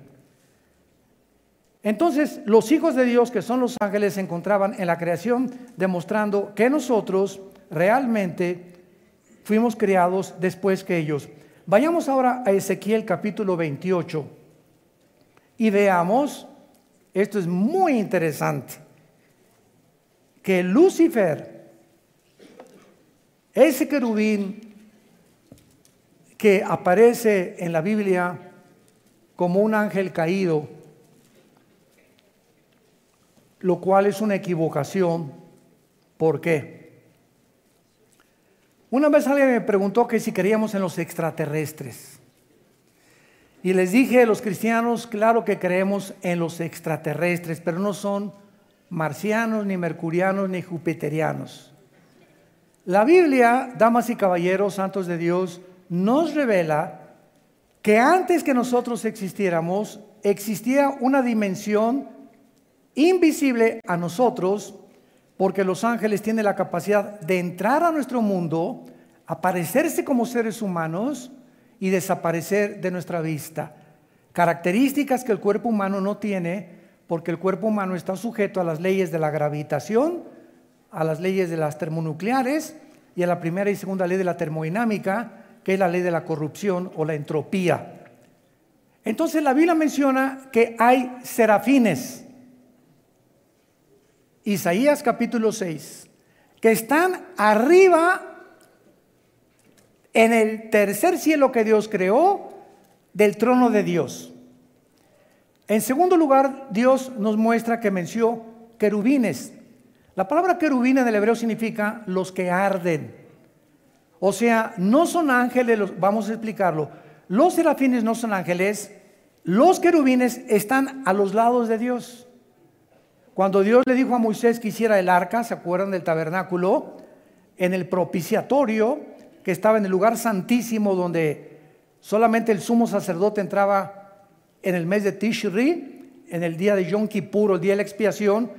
Entonces, los hijos de Dios, que son los ángeles, se encontraban en la creación, demostrando que nosotros realmente fuimos creados después que ellos. Vayamos ahora a Ezequiel capítulo 28 y veamos, esto es muy interesante, que Lucifer, ese querubín que aparece en la Biblia como un ángel caído, lo cual es una equivocación. ¿Por qué? Una vez alguien me preguntó que si creíamos en los extraterrestres. Y les dije a los cristianos, claro que creemos en los extraterrestres, pero no son marcianos, ni mercurianos, ni jupiterianos. La Biblia, damas y caballeros, santos de Dios, nos revela que antes que nosotros existiéramos, existía una dimensión invisible a nosotros, porque los ángeles tienen la capacidad de entrar a nuestro mundo, aparecerse como seres humanos y desaparecer de nuestra vista. Características que el cuerpo humano no tiene, porque el cuerpo humano está sujeto a las leyes de la gravitación, a las leyes de las termonucleares y a la primera y segunda ley de la termodinámica, que es la ley de la corrupción o la entropía. Entonces la Biblia menciona que hay serafines, Isaías capítulo 6, que están arriba en el tercer cielo que Dios creó del trono de Dios. En segundo lugar, Dios nos muestra que mencionó querubines. La palabra querubín en el hebreo significa los que arden. O sea, no son ángeles, vamos a explicarlo. Los serafines no son ángeles, los querubines están a los lados de Dios. Cuando Dios le dijo a Moisés que hiciera el arca, ¿se acuerdan del tabernáculo? En el propiciatorio, que estaba en el lugar santísimo, donde solamente el sumo sacerdote entraba en el mes de Tishri, en el día de Yom Kippur, el día de la expiación,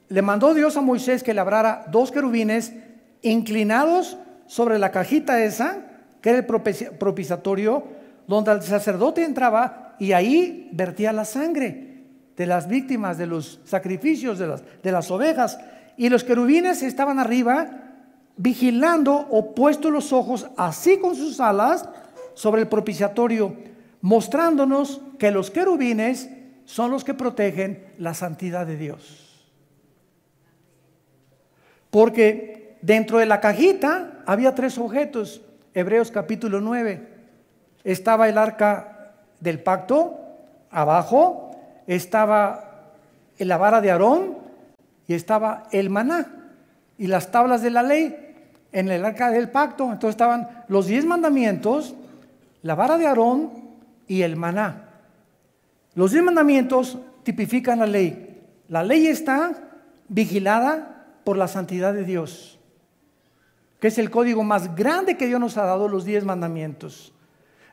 le mandó Dios a Moisés que labrara 2 querubines inclinados sobre la cajita esa, que era el propiciatorio, donde el sacerdote entraba y ahí vertía la sangre de las víctimas, de los sacrificios de las ovejas. Y los querubines estaban arriba vigilando o puestos los ojos así con sus alas sobre el propiciatorio, mostrándonos que los querubines son los que protegen la santidad de Dios. Porque dentro de la cajita había 3 objetos. Hebreos capítulo 9. Estaba el arca del pacto, abajo estaba la vara de Aarón y estaba el maná y las tablas de la ley en el arca del pacto. Entonces estaban los 10 mandamientos, la vara de Aarón y el maná. Los 10 mandamientos tipifican la ley. La ley está vigilada por la santidad de Dios, que es el código más grande que Dios nos ha dado, los 10 mandamientos.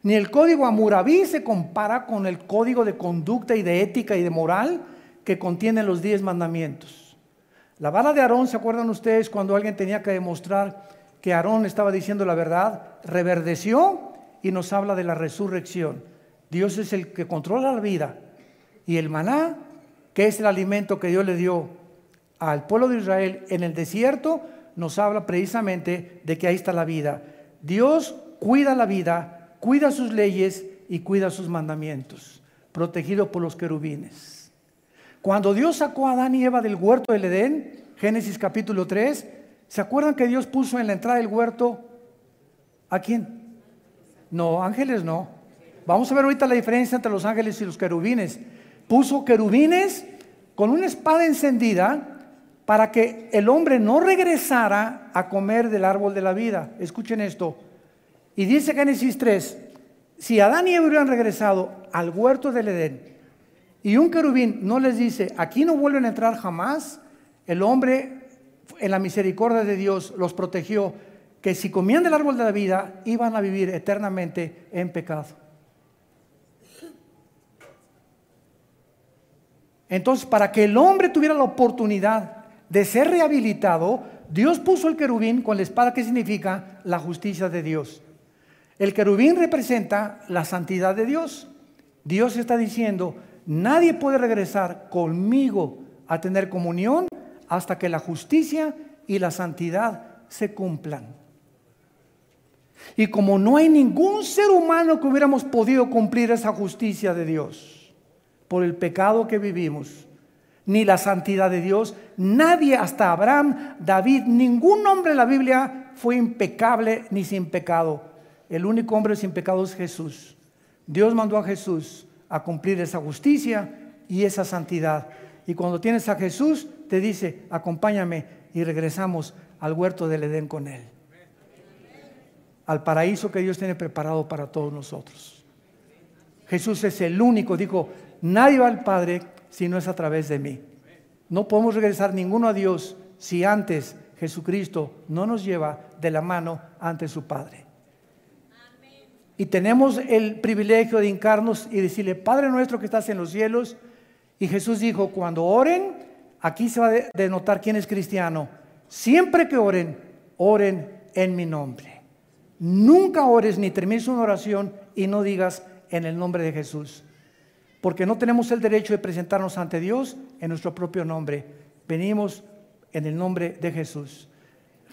Ni el código Hammurabi se compara con el código de conducta y de ética y de moral que contienen los 10 mandamientos. La vara de Aarón, ¿se acuerdan ustedes cuando alguien tenía que demostrar que Aarón estaba diciendo la verdad? Reverdeció y nos habla de la resurrección. Dios es el que controla la vida. Y el maná, que es el alimento que Dios le dio al pueblo de Israel en el desierto, nos habla precisamente de que ahí está la vida. Dios cuida la vida, cuida sus leyes y cuida sus mandamientos, protegido por los querubines. Cuando Dios sacó a Adán y Eva del huerto del Edén, Génesis capítulo 3, ¿se acuerdan que Dios puso en la entrada del huerto a quién? No, ángeles no. Vamos a ver ahorita la diferencia entre los ángeles y los querubines. Puso querubines con una espada encendida para que el hombre no regresara a comer del árbol de la vida. Escuchen esto. Y dice Génesis 3, si Adán y Eva hubieran regresado al huerto del Edén y un querubín no les dice, aquí no vuelven a entrar jamás, el hombre en la misericordia de Dios los protegió, que si comían del árbol de la vida iban a vivir eternamente en pecado. Entonces, para que el hombre tuviera la oportunidad de ser rehabilitado, Dios puso el querubín con la espada, que significa la justicia de Dios. El querubín representa la santidad de Dios. Dios está diciendo, nadie puede regresar conmigo a tener comunión hasta que la justicia y la santidad se cumplan. Y como no hay ningún ser humano que hubiéramos podido cumplir esa justicia de Dios por el pecado que vivimos, ni la santidad de Dios, nadie, hasta Abraham, David, ningún hombre en la Biblia fue impecable ni sin pecado. El único hombre sin pecado es Jesús. Dios mandó a Jesús a cumplir esa justicia y esa santidad. Y cuando tienes a Jesús, te dice, acompáñame, y regresamos al huerto del Edén con Él, al paraíso que Dios tiene preparado para todos nosotros. Jesús es el único, dijo, nadie va al Padre si no es a través de mí. No podemos regresar ninguno a Dios si antes Jesucristo no nos lleva de la mano ante su Padre. Y tenemos el privilegio de hincarnos y decirle, Padre nuestro que estás en los cielos. Y Jesús dijo, cuando oren, aquí se va a denotar quién es cristiano. Siempre que oren, oren en mi nombre. Nunca ores ni termines una oración y no digas en el nombre de Jesús. Porque no tenemos el derecho de presentarnos ante Dios en nuestro propio nombre. Venimos en el nombre de Jesús.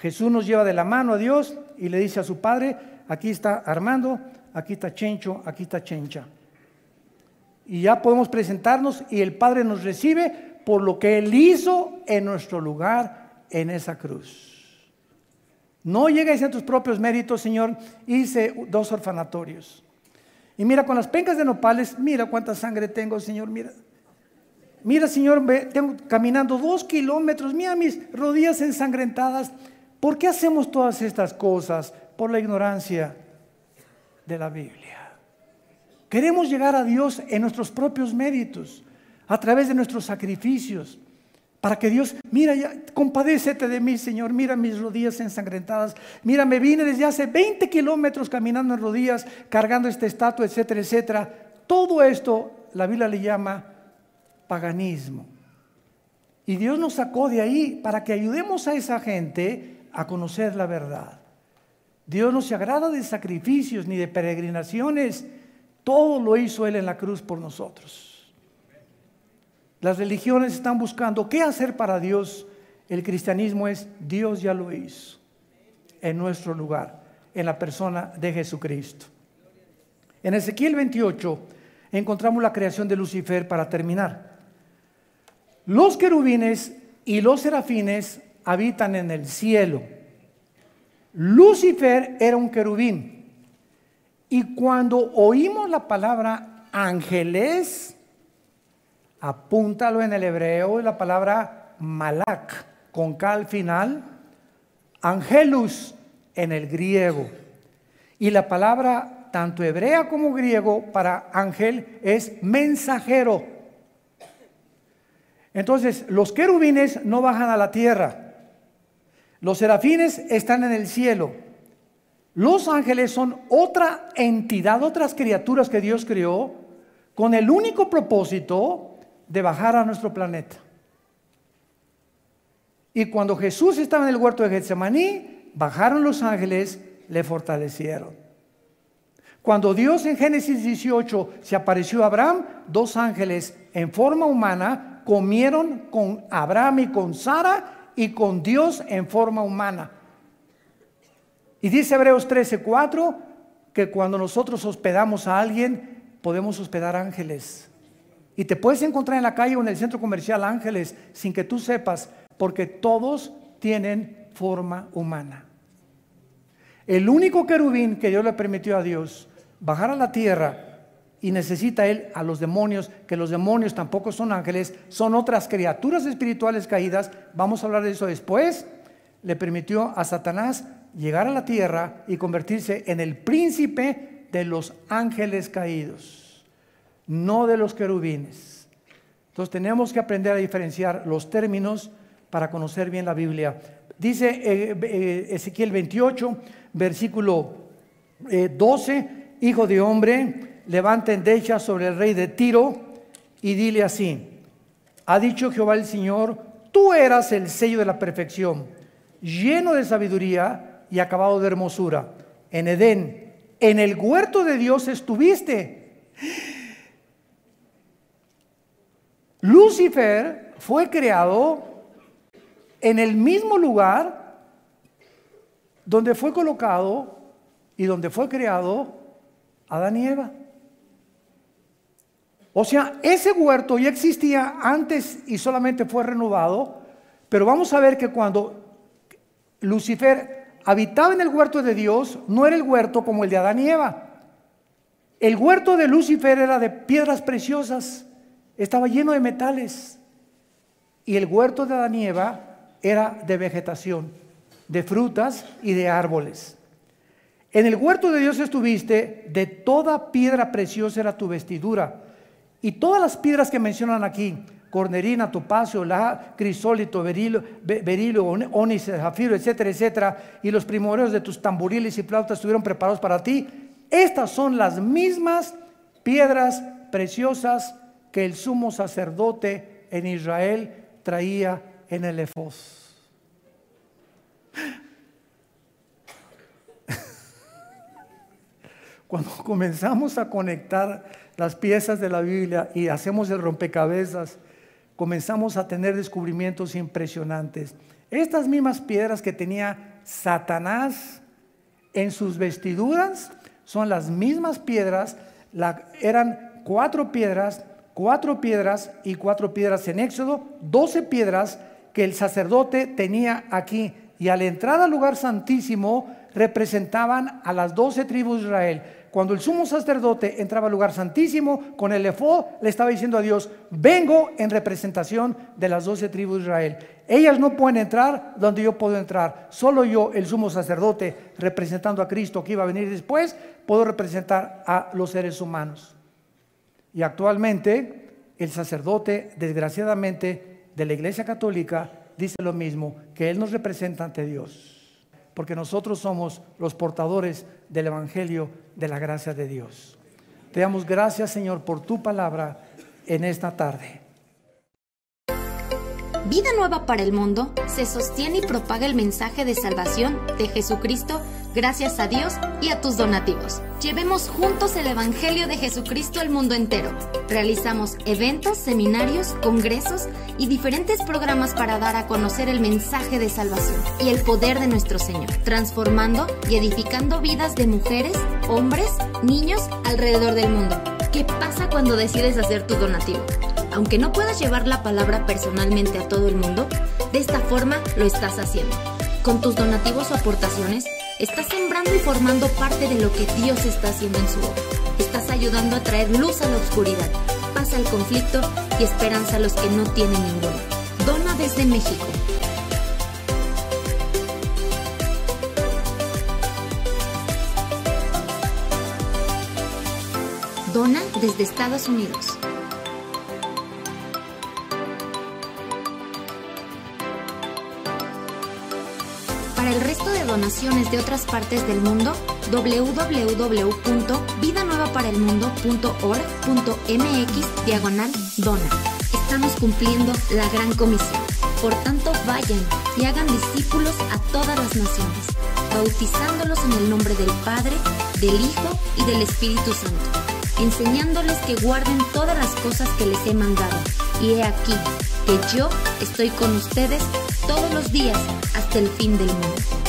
Jesús nos lleva de la mano a Dios y le dice a su Padre, aquí está Armando, aquí está Chencho, aquí está Chencha. Y ya podemos presentarnos y el Padre nos recibe por lo que Él hizo en nuestro lugar en esa cruz. No llegues a tus propios méritos, Señor. Hice 2 orfanatorios. Y mira, con las pencas de nopales, mira cuánta sangre tengo, Señor, mira. Mira, Señor, tengo caminando 2 kilómetros, mira mis rodillas ensangrentadas. ¿Por qué hacemos todas estas cosas? Por la ignorancia de la Biblia. Queremos llegar a Dios en nuestros propios méritos, a través de nuestros sacrificios, para que Dios, mira, ya, compadécete de mí, Señor, mira mis rodillas ensangrentadas, mira, me vine desde hace 20 kilómetros caminando en rodillas, cargando esta estatua, etcétera, etcétera. Todo esto la Biblia le llama paganismo. Y Dios nos sacó de ahí para que ayudemos a esa gente a conocer la verdad. Dios no se agrada de sacrificios ni de peregrinaciones. Todo lo hizo Él en la cruz por nosotros. Las religiones están buscando qué hacer para Dios. El cristianismo es Dios ya lo hizo en nuestro lugar, en la persona de Jesucristo. En Ezequiel 28, encontramos la creación de Lucifer para terminar. Los querubines y los serafines habitan en el cielo. Lucifer era un querubín. Y cuando oímos la palabra ángeles, apúntalo en el hebreo, la palabra malak, con K al final, angelus en el griego. Y la palabra tanto hebrea como griego para ángel es mensajero. Entonces, los querubines no bajan a la tierra. Los serafines están en el cielo. Los ángeles son otra entidad, otras criaturas que Dios creó con el único propósito de bajar a nuestro planeta. Y cuando Jesús estaba en el huerto de Getsemaní, bajaron los ángeles, le fortalecieron. Cuando Dios en Génesis 18 se apareció a Abraham, 2 ángeles en forma humana comieron con Abraham y con Sara y con Dios en forma humana. Y dice Hebreos 13:4 que cuando nosotros hospedamos a alguien, podemos hospedar ángeles. Y te puedes encontrar en la calle o en el centro comercial ángeles sin que tú sepas, porque todos tienen forma humana. El único querubín que Dios le permitió a Dios bajar a la tierra, y necesita él a los demonios, que los demonios tampoco son ángeles, son otras criaturas espirituales caídas, vamos a hablar de eso después. Le permitió a Satanás llegar a la tierra y convertirse en el príncipe de los ángeles caídos, no de los querubines. Entonces tenemos que aprender a diferenciar los términos para conocer bien la Biblia. Dice Ezequiel 28, versículo 12, hijo de hombre, levanta endecha sobre el rey de Tiro y dile así: ha dicho Jehová el Señor, tú eras el sello de la perfección, lleno de sabiduría y acabado de hermosura. En Edén, en el huerto de Dios estuviste. Lucifer fue creado en el mismo lugar donde fue colocado y donde fue creado Adán y Eva. O sea, ese huerto ya existía antes y solamente fue renovado, pero vamos a ver que cuando Lucifer habitaba en el huerto de Dios, no era el huerto como el de Adán y Eva. El huerto de Lucifer era de piedras preciosas, estaba lleno de metales, y el huerto de Adán y Eva era de vegetación, de frutas y de árboles. En el huerto de Dios estuviste, de toda piedra preciosa era tu vestidura. Y todas las piedras que mencionan aquí, cornerina, topacio, crisólito, berilo, ónice, zafiro, etcétera, etcétera, y los primordios de tus tamboriles y flautas estuvieron preparados para ti. Estas son las mismas piedras preciosas que el sumo sacerdote en Israel traía en el efod. Cuando comenzamos a conectar las piezas de la Biblia y hacemos el rompecabezas, comenzamos a tener descubrimientos impresionantes. Estas mismas piedras que tenía Satanás en sus vestiduras son las mismas piedras, eran 4 piedras y 4 piedras en Éxodo, 12 piedras que el sacerdote tenía aquí, y al entrar al lugar santísimo representaban a las 12 tribus de Israel. Cuando el sumo sacerdote entraba al lugar santísimo con el efod, le estaba diciendo a Dios: vengo en representación de las 12 tribus de Israel. Ellas no pueden entrar donde yo puedo entrar. Solo yo, el sumo sacerdote, representando a Cristo que iba a venir después, puedo representar a los seres humanos. Y actualmente el sacerdote, desgraciadamente, de la Iglesia Católica dice lo mismo, que él nos representa ante Dios, porque nosotros somos los portadores del Evangelio de la gracia de Dios. Te damos gracias, Señor, por tu palabra en esta tarde. Vida Nueva para el Mundo se sostiene y propaga el mensaje de salvación de Jesucristo gracias a Dios y a tus donativos. Llevemos juntos el Evangelio de Jesucristo al mundo entero. Realizamos eventos, seminarios, congresos y diferentes programas para dar a conocer el mensaje de salvación y el poder de nuestro Señor, transformando y edificando vidas de mujeres, hombres, niños alrededor del mundo. ¿Qué pasa cuando decides hacer tu donativo? Aunque no puedas llevar la palabra personalmente a todo el mundo, de esta forma lo estás haciendo. Con tus donativos o aportaciones, estás sembrando y formando parte de lo que Dios está haciendo en su obra. Estás ayudando a traer luz a la oscuridad, paz al conflicto y esperanza a los que no tienen ninguna. Dona desde México. Dona desde Estados Unidos. Para el resto de donaciones de otras partes del mundo, www.vidanuevaparelmundo.org.mx/dona. Estamos cumpliendo la gran comisión. Por tanto, vayan y hagan discípulos a todas las naciones, bautizándolos en el nombre del Padre, del Hijo y del Espíritu Santo, enseñándoles que guarden todas las cosas que les he mandado. Y he aquí que yo estoy con ustedes todos los días hasta el fin del mundo.